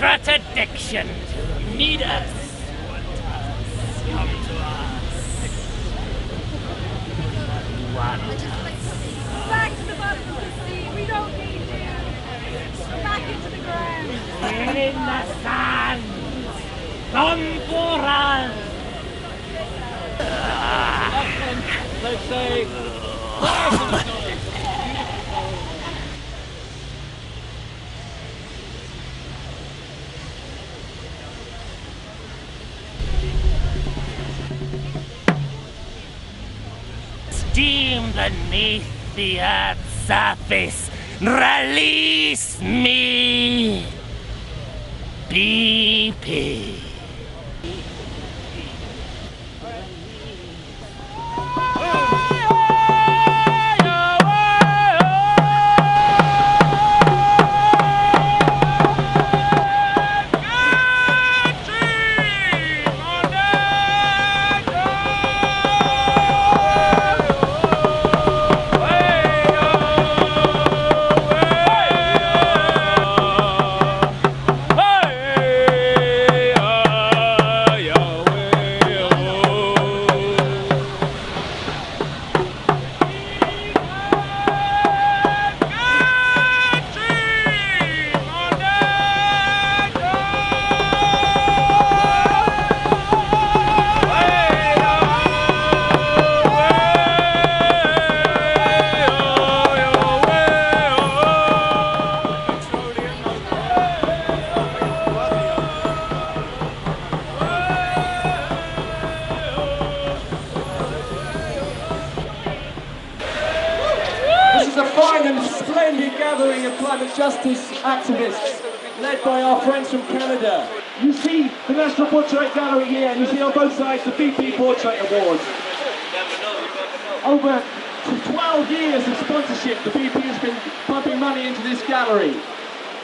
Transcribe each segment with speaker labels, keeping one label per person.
Speaker 1: secret addiction. Need us. Come to us. Want us.
Speaker 2: Back to the bottom of the sea. We don't need you. Back into the ground.
Speaker 1: In the sand. Come for us.
Speaker 3: Let's say,
Speaker 1: steam beneath the earth's surface. Release me. BP.
Speaker 4: Splendid gathering of climate justice activists led by our friends from Canada. You see the National Portrait Gallery here, and you see on both sides the BP Portrait Awards. Over 12 years of sponsorship, the BP has been pumping money into this gallery.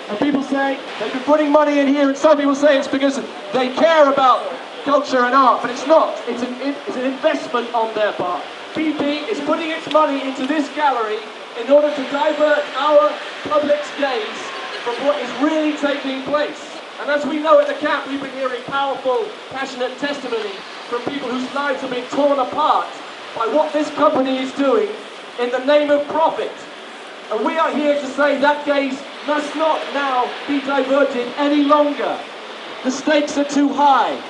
Speaker 4: And people say they've been putting money in here, and some people say it's because they care about culture and art, but it's not. It's an investment on their part. BP is putting its money into this gallery in order to divert our public's gaze from what is really taking place. And as we know at the camp, we've been hearing powerful, passionate testimony from people whose lives have been torn apart by what this company is doing in the name of profit. And we are here to say that gaze must not now be diverted any longer. The stakes are too high.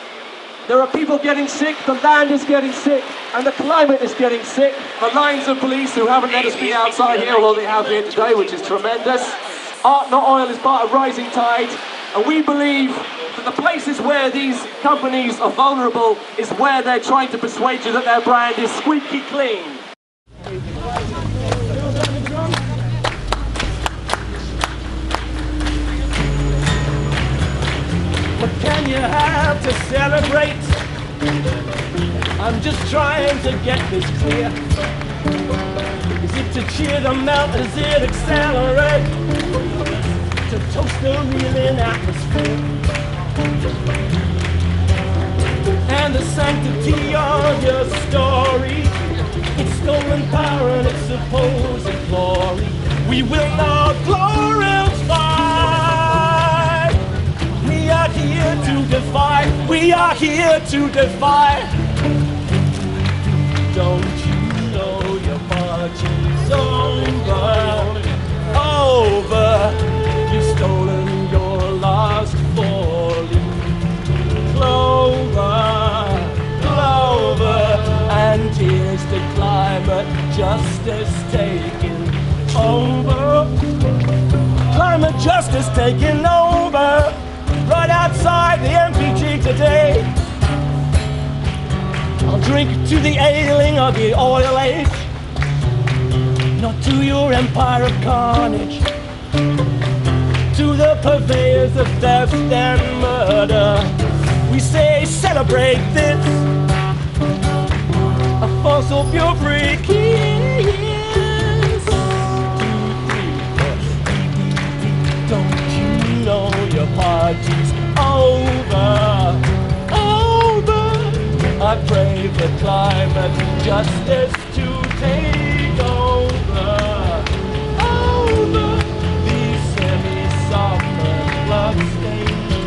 Speaker 4: There are people getting sick, the land is getting sick, and the climate is getting sick. The lines of police who haven't let us be outside here, although they have here today, which is tremendous. Art not oil is part of rising tide, and we believe that the places where these companies are vulnerable is where they're trying to persuade you that their brand is squeaky clean.
Speaker 3: what can you have to celebrate? I'm just trying to get this clear. Is it to cheer them out? Does it accelerate? To toast the reeling atmosphere? And the sanctity of your story, it's stolen power and its supposed glory, we will not glorify. We are here to defy. We are here to defy. Don't you know your party's over? Over. You've stolen your last four-leaf clover, clover. And here's the climate justice taking over. Climate justice taking over. Right outside the MPG today, I'll drink to the ailing of the oil age, not to your empire of carnage, to the purveyors of theft and murder. We say celebrate this, a fossil fuel-free kiss. 2, 3, 4, don't you know your party's over, over. I pray for climate justice to take over, over. These semi-soft blood-stained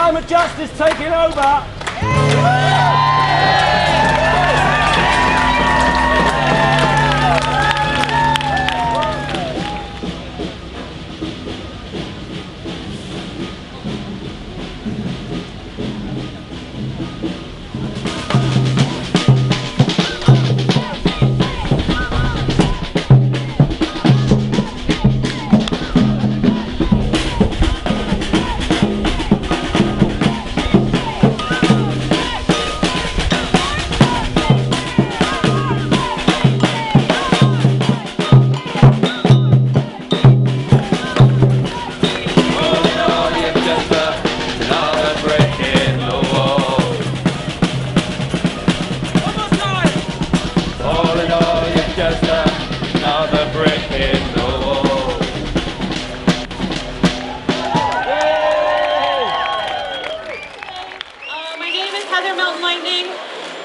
Speaker 3: time of justice taking over.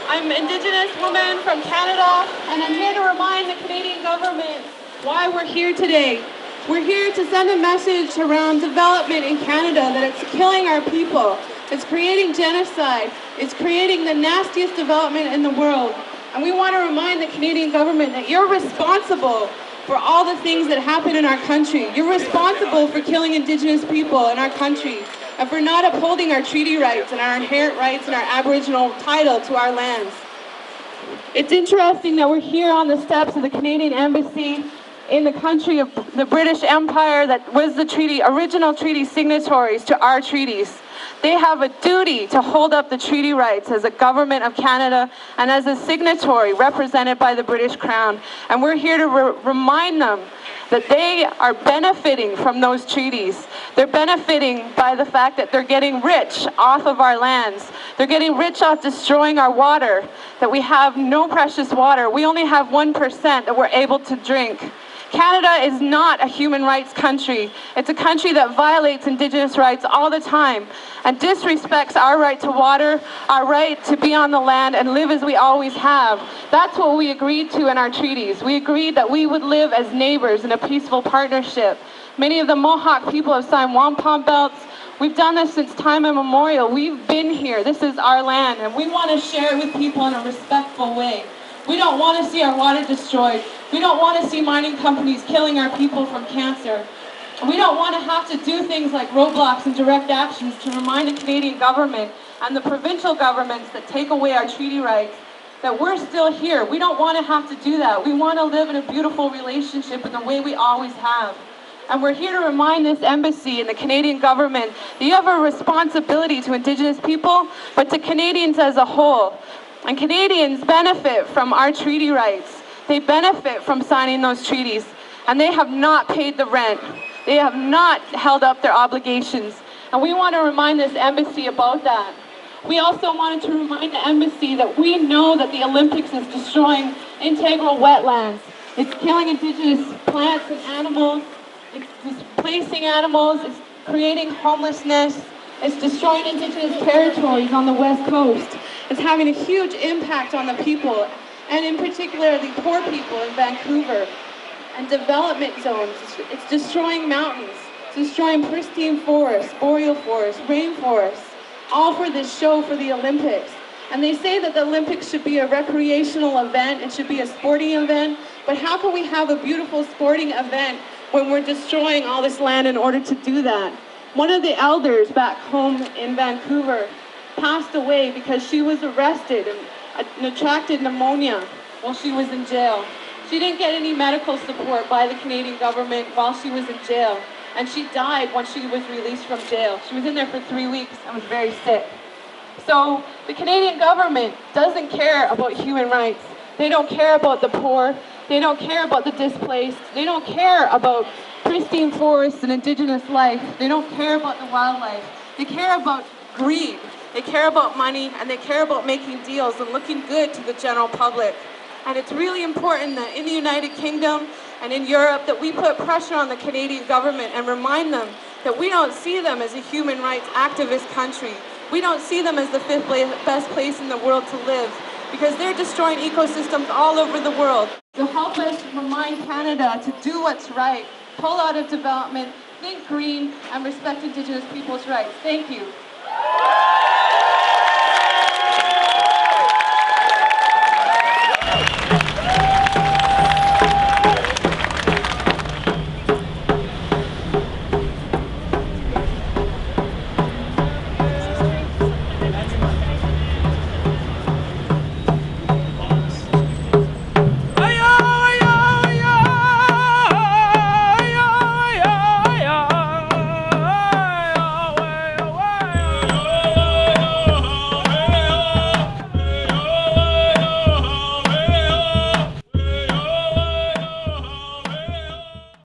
Speaker 2: I'm an Indigenous woman from Canada, and I'm here to remind the Canadian government why we're here today. We're here to send a message around development in Canada that it's killing our people. It's creating genocide. It's creating the nastiest development in the world. And we want to remind the Canadian government that you're responsible for all the things that happen in our country. You're responsible for killing Indigenous people in our country and for not upholding our treaty rights and our inherent rights and our Aboriginal title to our lands. It's interesting that we're here on the steps of the Canadian Embassy in the country of the British Empire that was the original treaty signatories to our treaties. They have a duty to hold up the treaty rights as a government of Canada and as a signatory represented by the British Crown. And we're here to remind them that they are benefiting from those treaties. They're benefiting by the fact that they're getting rich off of our lands. They're getting rich off destroying our water, that we have no precious water. We only have 1% that we're able to drink. Canada is not a human rights country. It's a country that violates Indigenous rights all the time and disrespects our right to water, our right to be on the land and live as we always have. That's what we agreed to in our treaties. We agreed that we would live as neighbors in a peaceful partnership. Many of the Mohawk people have signed wampum belts. We've done this since time immemorial. We've been here. This is our land, and we want to share it with people in a respectful way. We don't want to see our water destroyed. We don't want to see mining companies killing our people from cancer. We don't want to have to do things like roadblocks and direct actions to remind the Canadian government and the provincial governments that take away our treaty rights that we're still here. We don't want to have to do that. We want to live in a beautiful relationship in the way we always have. And we're here to remind this embassy and the Canadian government that you have a responsibility to Indigenous people, but to Canadians as a whole. And Canadians benefit from our treaty rights. They benefit from signing those treaties, and they have not paid the rent. They have not held up their obligations. And we want to remind this embassy about that. We also wanted to remind the embassy that we know that the Olympics is destroying integral wetlands. It's killing Indigenous plants and animals. It's displacing animals. It's creating homelessness. It's destroying Indigenous territories on the West Coast. It's having a huge impact on the people, and in particular the poor people in Vancouver and development zones. It's destroying mountains. It's destroying pristine forests, boreal forests, rainforests, all for this show for the Olympics. And they say that the Olympics should be a recreational event, it should be a sporting event, but how can we have a beautiful sporting event when we're destroying all this land in order to do that? One of the elders back home in Vancouver passed away because she was arrested and attracted pneumonia while she was in jail. She didn't get any medical support by the Canadian government while she was in jail, and she died when she was released from jail. She was in there for 3 weeks and was very sick. So the Canadian government doesn't care about human rights. They don't care about the poor. They don't care about the displaced. They don't care about pristine forests and Indigenous life. They don't care about the wildlife. They care about greed. They care about money, and they care about making deals and looking good to the general public. And it's really important that in the United Kingdom and in Europe that we put pressure on the Canadian government and remind them that we don't see them as a human rights activist country. We don't see them as the fifth best place in the world to live, because they're destroying ecosystems all over the world. So help us remind Canada to do what's right, pull out of development, think green, and respect Indigenous people's rights. Thank you.